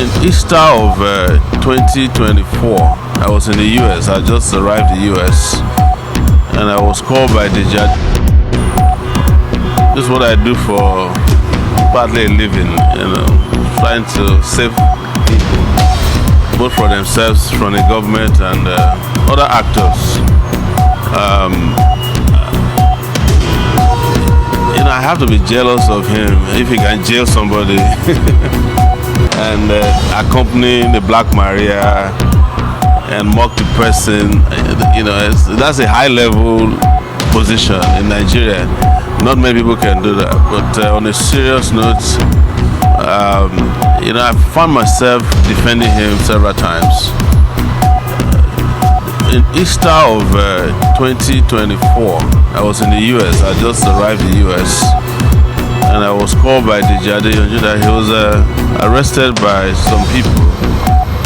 In Easter of 2024, I was in the US. I just arrived in the US and I was called by the judge. This is what I do for partly a living, trying to save people, both for themselves, from the government and other actors. I have to be jealous of him if he can jail somebody and accompany the Black Maria and mock the person. That's a high-level position in Nigeria. Not many people can do that. But on a serious note, I found myself defending him several times. In Easter of 2024, I was in the US. I just arrived in the US and I was called by the judge that he was arrested by some people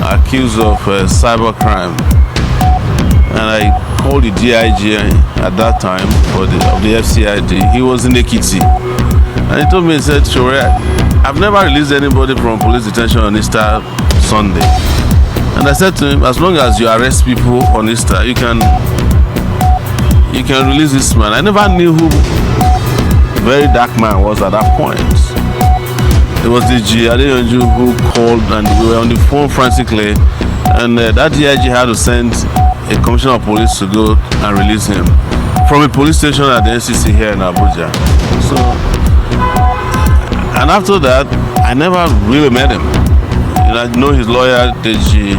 accused of cybercrime. And I called the DIG at that time of the FCID. He was in Ekiti. And he told me, he said, Sowore, I've never released anybody from police detention on Easter Sunday. And I said to him, as long as you arrest people on Easter, you can release this man. I never knew who very dark man was at that point. It was the DIG who called, and we were on the phone frantically, and that DIG had to send a commissioner of police to go and release him from a police station at the NCC here in Abuja. So, and after that, I never really met him. I know his lawyer, DG,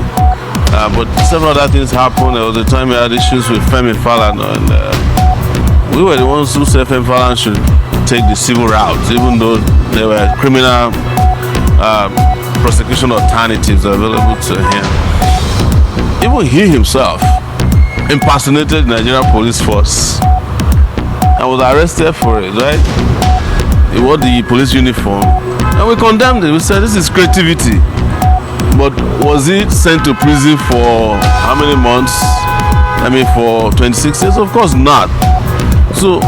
but several other things happened. There was a time we had issues with Femi Falana, and we were the ones who said Femi Falana should take the civil route, even though there were criminal prosecution alternatives available to him. Even he himself impersonated the Nigerian police force and was arrested for it, right? He wore the police uniform, and we condemned it. We said this is creativity. But was he sent to prison for how many months? For 26 years? Of course not. So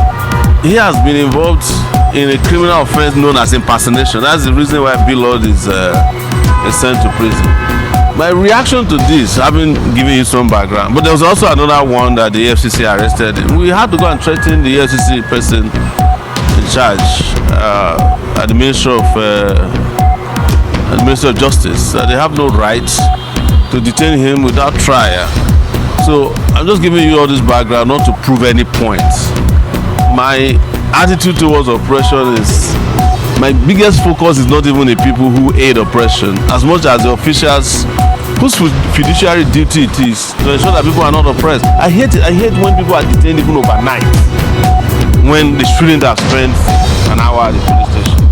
he has been involved in a criminal offense known as impersonation. That's the reason why Bill Lord is sent to prison. My reaction to this, having given you some background, but there was also another one that the FCC arrested him. We had to go and threaten the FCC person in charge at the Ministry of Justice. They have no right to detain him without trial. So I'm just giving you all this background not to prove any point. My attitude towards oppression is, my biggest focus is not even the people who aid oppression, as much as the officials whose fiduciary duty it is to ensure that people are not oppressed. I hate when people are detained even overnight, when they shouldn't have spent an hour at the police station.